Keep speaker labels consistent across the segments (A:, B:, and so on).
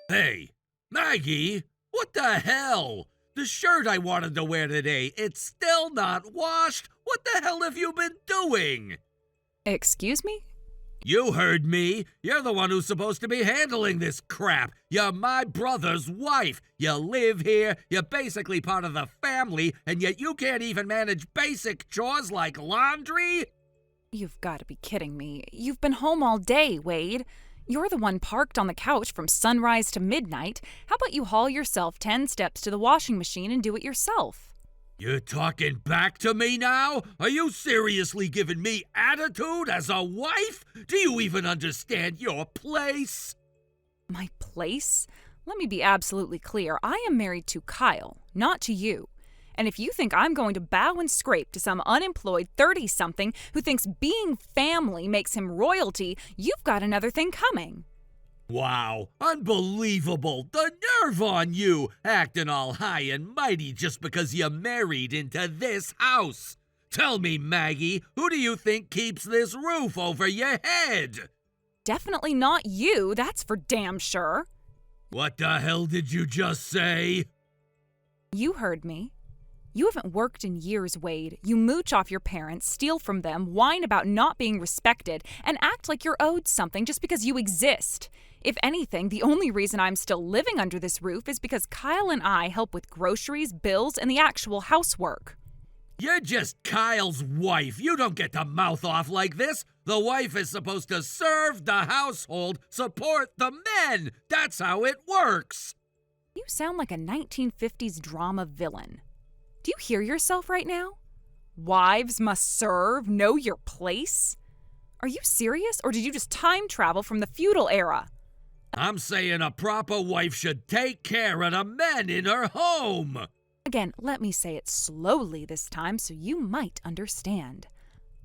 A: Hey, Maggie, what the hell? The shirt I wanted to wear today, it's still not washed. What the hell have you been doing?
B: Excuse me?
A: You heard me. You're the one who's supposed to be handling this crap. You're my brother's wife. You live here, you're basically part of the family, and yet you can't even manage basic chores like laundry?
B: You've got to be kidding me. You've been home all day, Wade. You're the one parked on the couch from sunrise to midnight. How about you haul yourself 10 steps to the washing machine and do it yourself?
A: You're talking back to me now? Are you seriously giving me attitude as a wife? Do you even understand your place?
B: My place? Let me be absolutely clear. I am married to Kyle, not to you. And if you think I'm going to bow and scrape to some unemployed 30-something who thinks being family makes him royalty, you've got another thing coming.
A: Wow, unbelievable! The nerve on you, acting all high and mighty just because you're married into this house. Tell me, Maggie, who do you think keeps this roof over your head?
B: Definitely not you, that's for damn sure.
A: What the hell did you just say?
B: You heard me. You haven't worked in years, Wade. You mooch off your parents, steal from them, whine about not being respected, and act like you're owed something just because you exist. If anything, the only reason I'm still living under this roof is because Kyle and I help with groceries, bills, and the actual housework.
A: You're just Kyle's wife. You don't get to mouth off like this. The wife is supposed to serve the household, support the men. That's how it works.
B: You sound like a 1950s drama villain. Do you hear yourself right now? Wives must serve, know your place? Are you serious, or did you just time travel from the feudal era?
A: I'm saying a proper wife should take care of the men in her home.
B: Again, let me say it slowly this time so you might understand.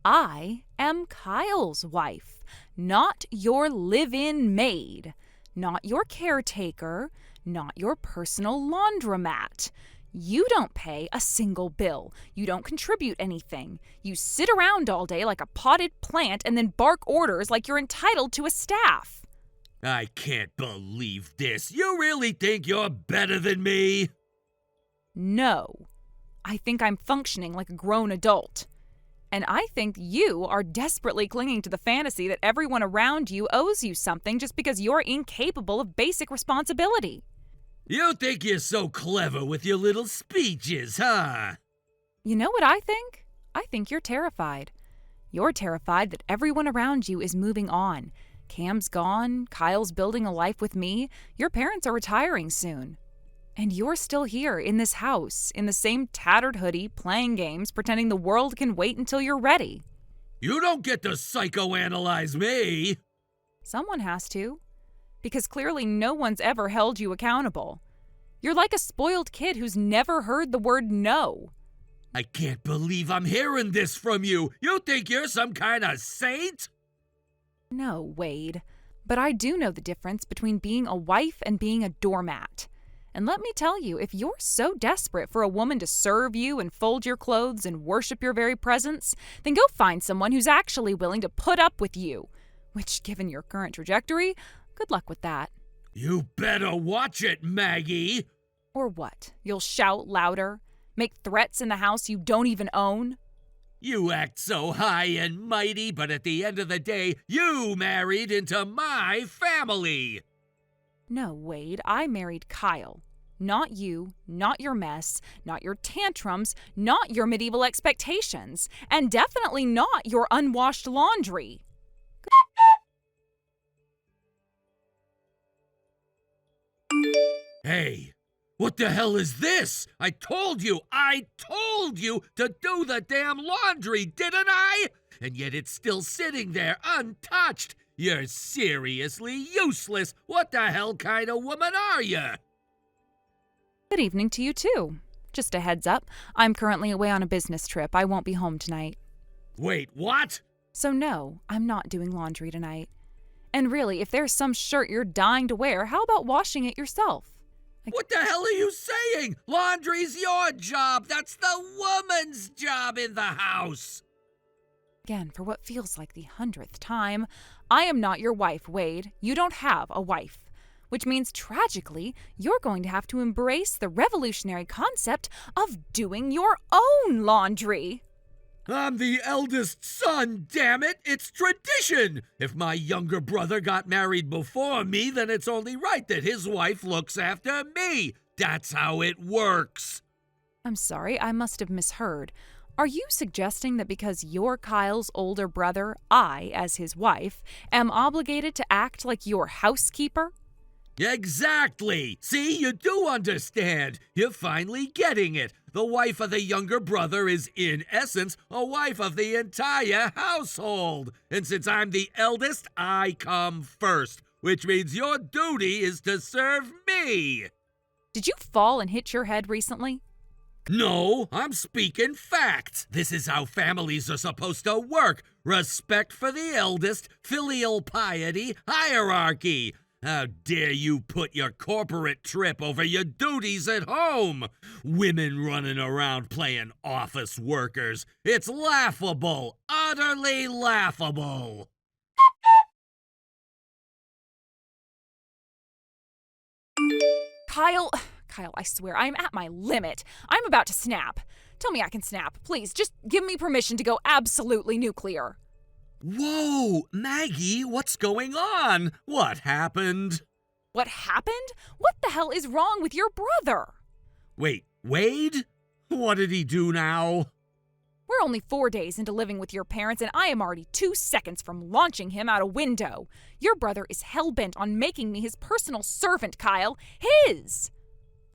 B: I am Kyle's wife, not your live-in maid, not your caretaker, not your personal laundromat. You don't pay a single bill. You don't contribute anything. You sit around all day like a potted plant and then bark orders like you're entitled to a staff.
A: I can't believe this. You really think you're better than me?
B: No. I think I'm functioning like a grown adult. And I think you are desperately clinging to the fantasy that everyone around you owes you something just because you're incapable of basic responsibility.
A: You think you're so clever with your little speeches, huh?
B: You know what I think? I think you're terrified. You're terrified that everyone around you is moving on. Cam's gone, Kyle's building a life with me, your parents are retiring soon. And you're still here in this house, in the same tattered hoodie, playing games, pretending the world can wait until you're ready.
A: You don't get to psychoanalyze me.
B: Someone has to. Because clearly no one's ever held you accountable. You're like a spoiled kid who's never heard the word no.
A: I can't believe I'm hearing this from you. You think you're some kind of saint?
B: No, Wade. But I do know the difference between being a wife and being a doormat. And let me tell you, if you're so desperate for a woman to serve you and fold your clothes and worship your very presence, then go find someone who's actually willing to put up with you. Which, given your current trajectory, good luck with that.
A: You better watch it, Maggie.
B: Or what? You'll shout louder? Make threats in the house you don't even own?
A: You act so high and mighty, but at the end of the day, you married into my family.
B: No, Wade, I married Kyle. Not you, not your mess, not your tantrums, not your medieval expectations, and definitely not your unwashed laundry.
A: Hey, what the hell is this? I told you to do the damn laundry, didn't I? And yet it's still sitting there untouched. You're seriously useless. What the hell kind of woman are you?
B: Good evening to you, too. Just a heads up, I'm currently away on a business trip. I won't be home tonight.
A: Wait, what?
B: So no, I'm not doing laundry tonight. And really, if there's some shirt you're dying to wear, how about washing it yourself?
A: What the hell are you saying? Laundry's your job. That's the woman's job in the house.
B: Again, for what feels like the 100th time, I am not your wife, Wade. You don't have a wife. which means tragically, you're going to have to embrace the revolutionary concept of doing your own laundry.
A: I'm the eldest son, damn it! It's tradition! If my younger brother got married before me, then it's only right that his wife looks after me. That's how it works.
B: I'm sorry, I must have misheard. Are you suggesting that because you're Kyle's older brother, I, as his wife, am obligated to act like your housekeeper?
A: Exactly! See, you do understand. You're finally getting it. The wife of the younger brother is, in essence, a wife of the entire household. And since I'm the eldest, I come first, which means your duty is to serve me.
B: Did you fall and hit your head recently?
A: No, I'm speaking facts. This is how families are supposed to work. Respect for the eldest, filial piety, hierarchy. How dare you put your corporate trip over your duties at home? Women running around playing office workers. It's laughable, utterly laughable.
B: Kyle, I swear, I'm at my limit. I'm about to snap. Tell me I can snap. Please, just give me permission to go absolutely nuclear.
A: Whoa, Maggie, what's going on? What happened?
B: What happened? What the hell is wrong with your brother?
A: Wait, Wade? What did he do now?
B: We're only 4 days into living with your parents, and I am already 2 seconds from launching him out a window. Your brother is hell-bent on making me his personal servant, Kyle. His!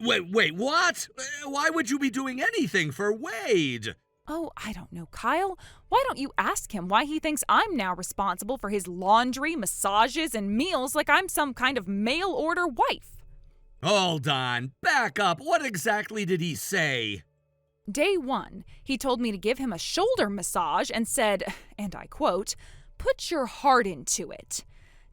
A: Wait, what? Why would you be doing anything for Wade?
B: Oh, I don't know, Kyle. Why don't you ask him why he thinks I'm now responsible for his laundry, massages, and meals like I'm some kind of mail-order wife?
A: Hold on. Back up. What exactly did he say?
B: Day 1, he told me to give him a shoulder massage and said, and I quote, "Put your heart into it."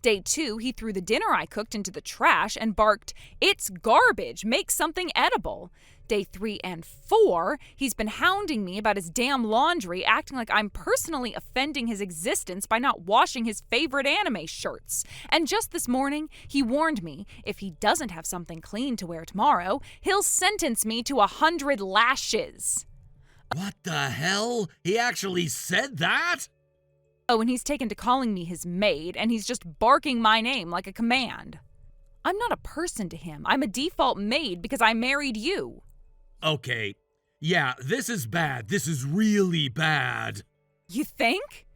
B: Day 2, he threw the dinner I cooked into the trash and barked, "It's garbage, make something edible." Day 3 and 4, he's been hounding me about his damn laundry, acting like I'm personally offending his existence by not washing his favorite anime shirts. And just this morning, he warned me if he doesn't have something clean to wear tomorrow, he'll sentence me to 100 lashes.
A: What the hell? He actually said that?
B: Oh, and he's taken to calling me his maid, and he's just barking my name like a command. I'm not a person to him. I'm a default maid because I married you.
A: Okay. Yeah, this is bad. This is really bad.
B: You think?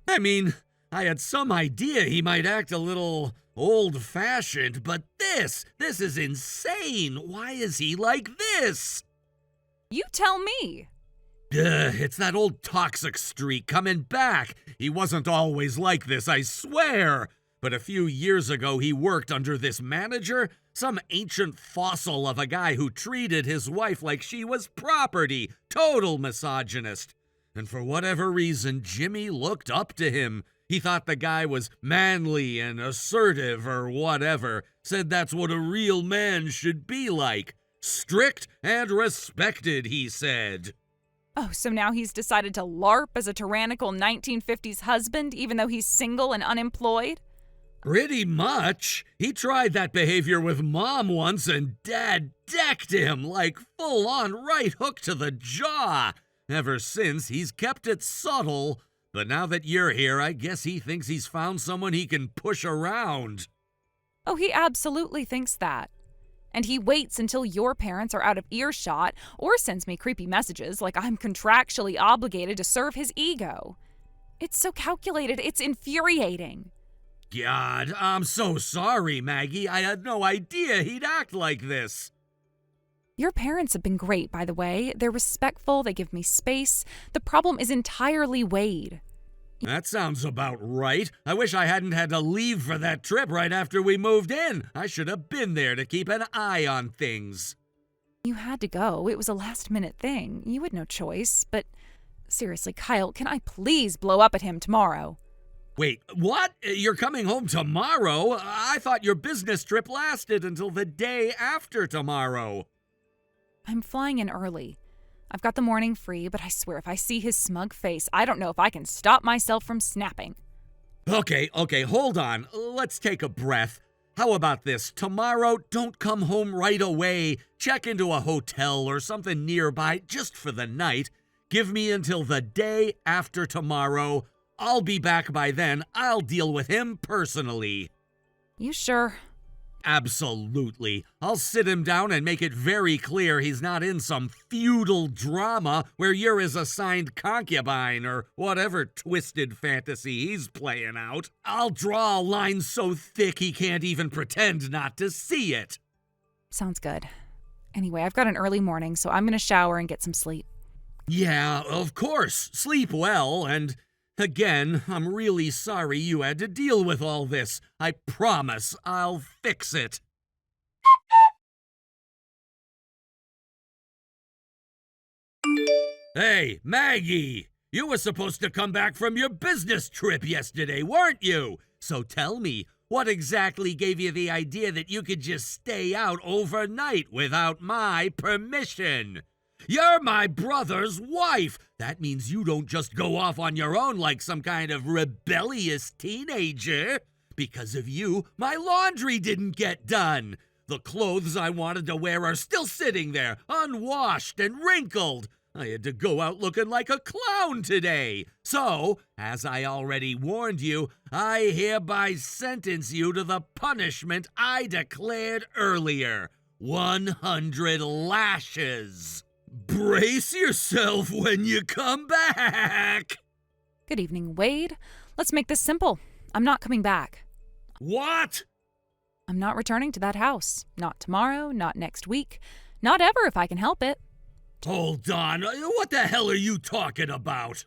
A: I mean, I had some idea he might act a little old-fashioned, but this is insane. Why is he like this?
B: You tell me.
A: It's that old toxic streak coming back. He wasn't always like this, I swear. But a few years ago, he worked under this manager, some ancient fossil of a guy who treated his wife like she was property, total misogynist. And for whatever reason, Jimmy looked up to him. He thought the guy was manly and assertive or whatever, said that's what a real man should be like. Strict and respected, he said.
B: Oh, so now he's decided to LARP as a tyrannical 1950s husband, even though he's single and unemployed?
A: Pretty much. He tried that behavior with Mom once, and Dad decked him like full-on right hook to the jaw. Ever since, he's kept it subtle. But now that you're here, I guess he thinks he's found someone he can push around.
B: Oh, he absolutely thinks that. And he waits until your parents are out of earshot or sends me creepy messages like I'm contractually obligated to serve his ego. It's so calculated, it's infuriating.
A: God, I'm so sorry, Maggie. I had no idea he'd act like this.
B: Your parents have been great, by the way. They're respectful, they give me space. The problem is entirely Wade.
A: That sounds about right. I wish I hadn't had to leave for that trip right after we moved in. I should have been there to keep an eye on things.
B: You had to go. It was a last-minute thing. You had no choice. But seriously, Kyle, can I please blow up at him tomorrow?
A: Wait, what? You're coming home tomorrow? I thought your business trip lasted until the day after tomorrow.
B: I'm flying in early. I've got the morning free, but I swear if I see his smug face, I don't know if I can stop myself from snapping.
A: Okay, hold on. Let's take a breath. How about this? Tomorrow, don't come home right away. Check into a hotel or something nearby just for the night. Give me until the day after tomorrow. I'll be back by then. I'll deal with him personally.
B: You sure?
A: Absolutely. I'll sit him down and make it very clear he's not in some feudal drama where you're his assigned concubine or whatever twisted fantasy he's playing out. I'll draw a line so thick he can't even pretend not to see it.
B: Sounds good. Anyway, I've got an early morning, so I'm going to shower and get some sleep.
A: Yeah, of course. Sleep well, and again, I'm really sorry you had to deal with all this. I promise I'll fix it. Hey, Maggie! You were supposed to come back from your business trip yesterday, weren't you? So tell me, what exactly gave you the idea that you could just stay out overnight without my permission? You're my brother's wife. That means you don't just go off on your own like some kind of rebellious teenager. Because of you, my laundry didn't get done. The clothes I wanted to wear are still sitting there, unwashed and wrinkled. I had to go out looking like a clown today. So, as I already warned you, I hereby sentence you to the punishment I declared earlier. 100 lashes. Brace yourself when you come back.
B: Good evening, Wade. Let's make this simple. I'm not coming back.
A: What?
B: I'm not returning to that house. Not tomorrow, not next week, not ever if I can help it.
A: Hold on. What the hell are you talking about?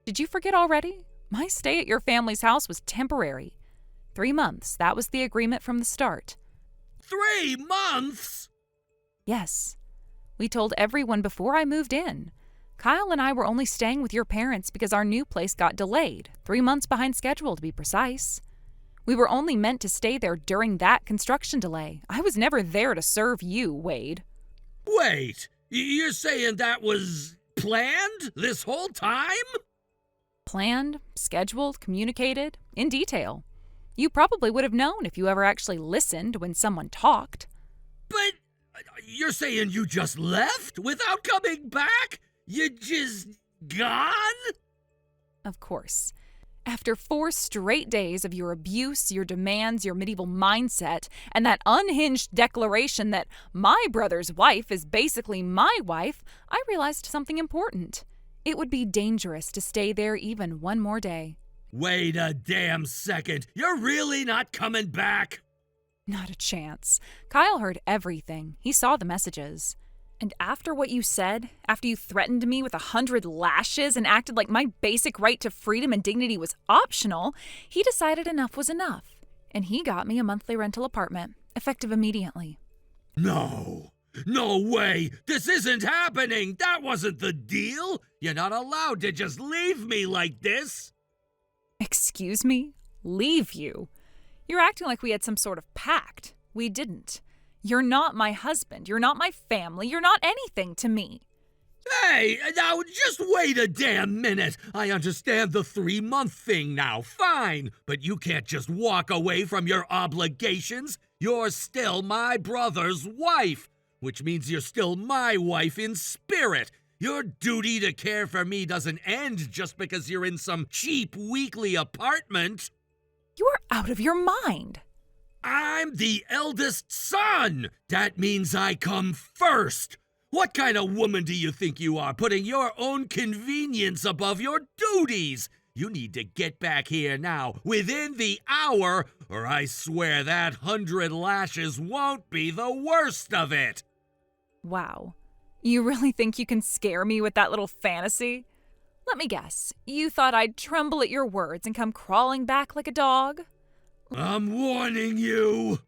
B: Did you forget already? My stay at your family's house was temporary. 3 months. That was the agreement from the start.
A: 3 months?
B: Yes. We told everyone before I moved in. Kyle and I were only staying with your parents because our new place got delayed, 3 months behind schedule to be precise. We were only meant to stay there during that construction delay. I was never there to serve you, Wade.
A: Wait, you're saying that was planned this whole time?
B: Planned, scheduled, communicated, in detail. You probably would have known if you ever actually listened when someone talked.
A: But you're saying you just left without coming back? You just gone?
B: Of course. After 4 straight days of your abuse, your demands, your medieval mindset, and that unhinged declaration that my brother's wife is basically my wife, I realized something important. It would be dangerous to stay there even one more day.
A: Wait a damn second. You're really not coming back?
B: Not a chance. Kyle heard everything. He saw the messages. And after what you said, after you threatened me with 100 lashes and acted like my basic right to freedom and dignity was optional, he decided enough was enough. And he got me a monthly rental apartment, effective immediately.
A: No way. This isn't happening. That wasn't the deal. You're not allowed to just leave me like this.
B: Excuse me? Leave you? You're acting like we had some sort of pact. We didn't. You're not my husband. You're not my family. You're not anything to me.
A: Hey, now just wait a damn minute. I understand the 3-month thing now, fine. But you can't just walk away from your obligations. You're still my brother's wife, which means you're still my wife in spirit. Your duty to care for me doesn't end just because you're in some cheap weekly apartment.
B: You are out of your mind.
A: I'm the eldest son. That means I come first. What kind of woman do you think you are, putting your own convenience above your duties? You need to get back here now, within the hour, or I swear that 100 lashes won't be the worst of it.
B: Wow. You really think you can scare me with that little fantasy? Let me guess. You thought I'd tremble at your words and come crawling back like a dog?
A: I'm warning you.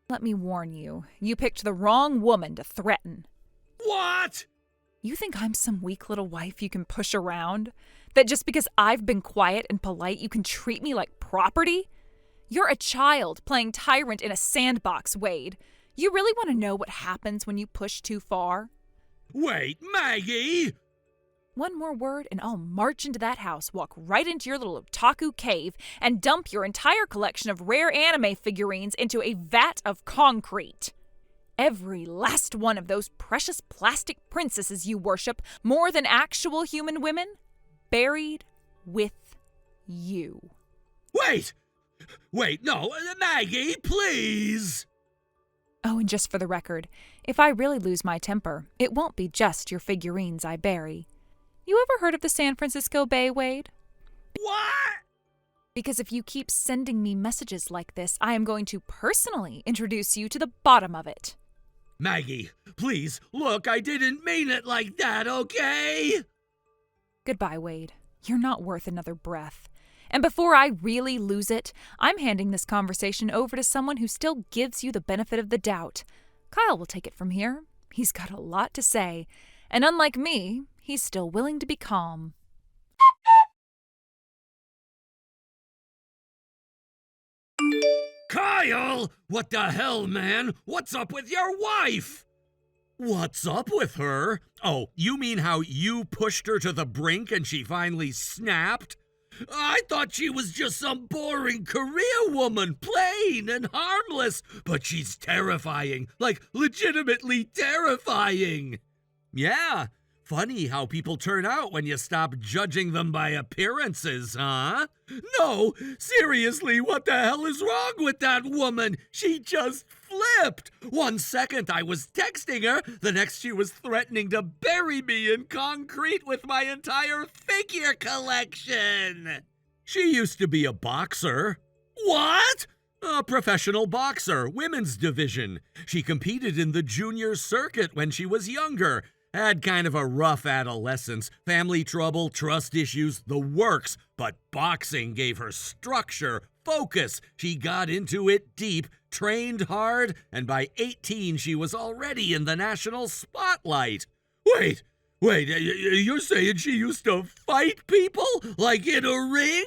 B: Let me warn you. You picked the wrong woman to threaten.
A: What?
B: You think I'm some weak little wife you can push around? That just because I've been quiet and polite, you can treat me like property? You're a child playing tyrant in a sandbox, Wade. You really want to know what happens when you push too far?
A: Wait, Maggie!
B: One more word and I'll march into that house, walk right into your little otaku cave, and dump your entire collection of rare anime figurines into a vat of concrete. Every last one of those precious plastic princesses you worship more than actual human women, buried with you.
A: Wait, no, Maggie, please!
B: Oh, and just for the record, if I really lose my temper, it won't be just your figurines I bury. You ever heard of the San Francisco Bay, Wade?
A: What?
B: Because if you keep sending me messages like this, I am going to personally introduce you to the bottom of it.
A: Maggie, please, look, I didn't mean it like that, okay?
B: Goodbye, Wade. You're not worth another breath. And before I really lose it, I'm handing this conversation over to someone who still gives you the benefit of the doubt. Kyle will take it from here. He's got a lot to say. And unlike me, he's still willing to be calm.
A: Kyle! What the hell, man? What's up with your wife? What's up with her? Oh, you mean how you pushed her to the brink and she finally snapped? I thought she was just some boring career woman, plain and harmless, but she's terrifying, like legitimately terrifying. Yeah, funny how people turn out when you stop judging them by appearances, huh? No, seriously, what the hell is wrong with that woman? She just flipped. 1 second I was texting her, the next she was threatening to bury me in concrete with my entire figure collection. She used to be a boxer. What? A professional boxer, women's division. She competed in the junior circuit when she was younger. Had kind of a rough adolescence, family trouble, trust issues, the works, but boxing gave her structure, focus. She got into it deep, trained hard, and by 18 she was already in the national spotlight. Wait, you're saying she used to fight people? Like in a ring?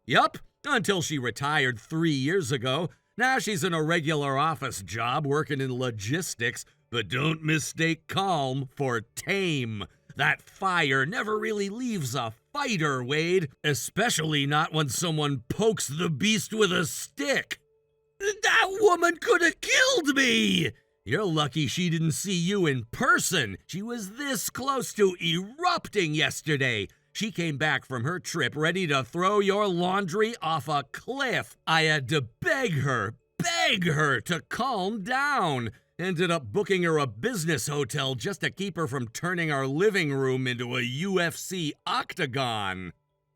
A: Yup, until she retired 3 years ago. Now she's in a regular office job working in logistics, but don't mistake calm for tame. That fire never really leaves a fighter, Wade, especially not when someone pokes the beast with a stick. That woman could have killed me! You're lucky she didn't see you in person. She was this close to erupting yesterday. She came back from her trip ready to throw your laundry off a cliff. I had to beg her to calm down. Ended up booking her a business hotel just to keep her from turning our living room into a UFC octagon.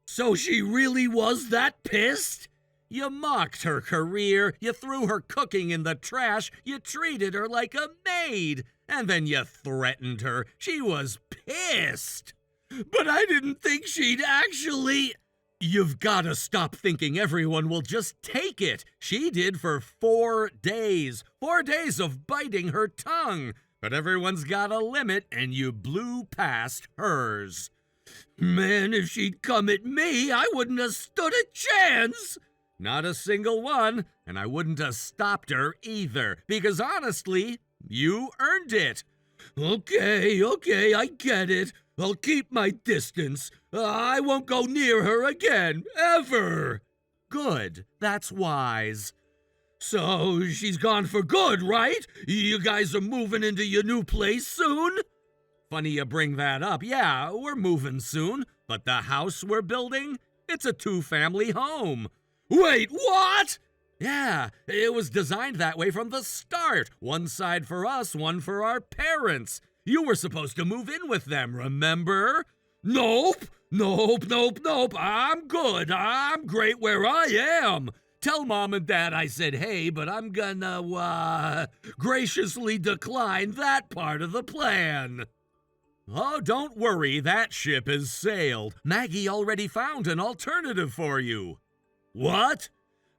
A: So she really was that pissed? You mocked her career, you threw her cooking in the trash, you treated her like a maid, and then you threatened her. She was pissed. But I didn't think she'd actually... You've got to stop thinking everyone will just take it. She did for 4 days. 4 days of biting her tongue. But everyone's got a limit, and you blew past hers. Man, if she'd come at me, I wouldn't have stood a chance. Not a single one, and I wouldn't have stopped her either. Because honestly, you earned it. Okay, I get it. I'll keep my distance. I won't go near her again, ever. Good, that's wise. So, she's gone for good, right? You guys are moving into your new place soon? Funny you bring that up. Yeah, we're moving soon. But the house we're building, it's a 2-family home. Wait, what? Yeah, it was designed that way from the start. One side for us, one for our parents. You were supposed to move in with them, remember? Nope. I'm good. I'm great where I am. Tell Mom and Dad I said hey, but I'm gonna, graciously decline that part of the plan. Oh, don't worry, that ship has sailed. Maggie already found an alternative for you. What?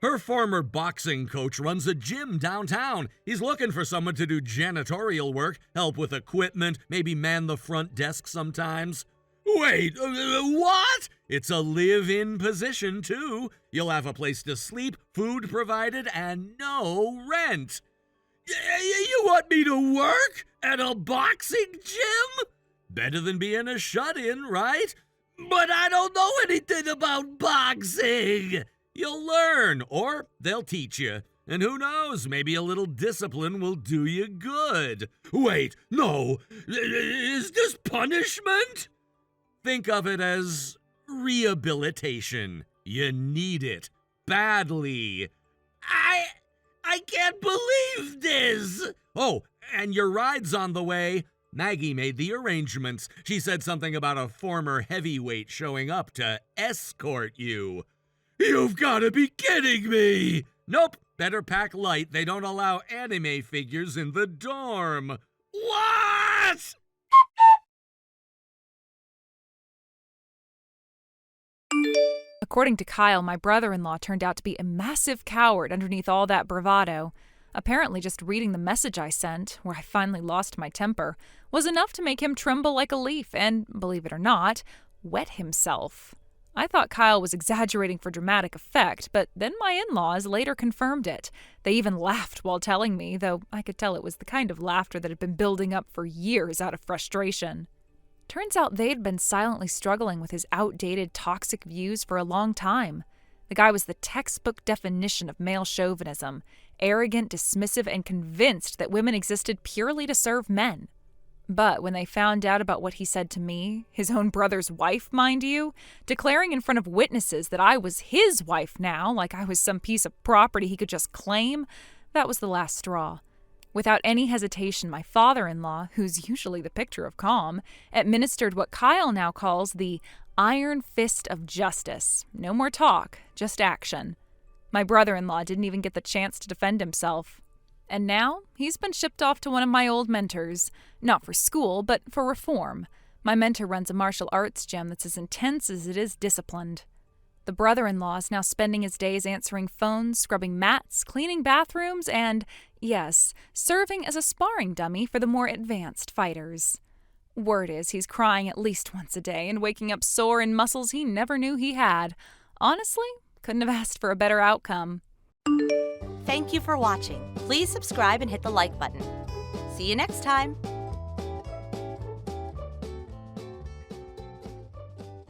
A: Her former boxing coach runs a gym downtown. He's looking for someone to do janitorial work, help with equipment, maybe man the front desk sometimes. Wait, what? It's a live-in position, too. You'll have a place to sleep, food provided, and no rent. You want me to work at a boxing gym? Better than being a shut-in, right? But I don't know anything about boxing! You'll learn, or they'll teach you. And who knows, maybe a little discipline will do you good. Wait, no, is this punishment? Think of it as rehabilitation. You need it badly. I can't believe this! Oh, and your ride's on the way. Maggie made the arrangements. She said something about a former heavyweight showing up to escort you. You've got to be kidding me! Nope, better pack light. They don't allow anime figures in the dorm. What?
B: According to Kyle, my brother-in-law turned out to be a massive coward underneath all that bravado. Apparently, just reading the message I sent, where I finally lost my temper, was enough to make him tremble like a leaf and, believe it or not, wet himself. I thought Kyle was exaggerating for dramatic effect, but then my in-laws later confirmed it. They even laughed while telling me, though I could tell it was the kind of laughter that had been building up for years out of frustration. Turns out they'd been silently struggling with his outdated, toxic views for a long time. The guy was the textbook definition of male chauvinism, arrogant, dismissive, and convinced that women existed purely to serve men. But when they found out about what he said to me, his own brother's wife, mind you, declaring in front of witnesses that I was his wife now, like I was some piece of property he could just claim, that was the last straw. Without any hesitation, my father-in-law, who's usually the picture of calm, administered what Kyle now calls the iron fist of justice. No more talk, just action. My brother-in-law didn't even get the chance to defend himself. And now, he's been shipped off to one of my old mentors. Not for school, but for reform. My mentor runs a martial arts gym that's as intense as it is disciplined. The brother-in-law is now spending his days answering phones, scrubbing mats, cleaning bathrooms, and, yes, serving as a sparring dummy for the more advanced fighters. Word is he's crying at least once a day and waking up sore in muscles he never knew he had. Honestly, couldn't have asked for a better outcome.
C: Thank you for watching. Please subscribe and hit the like button. See you next time.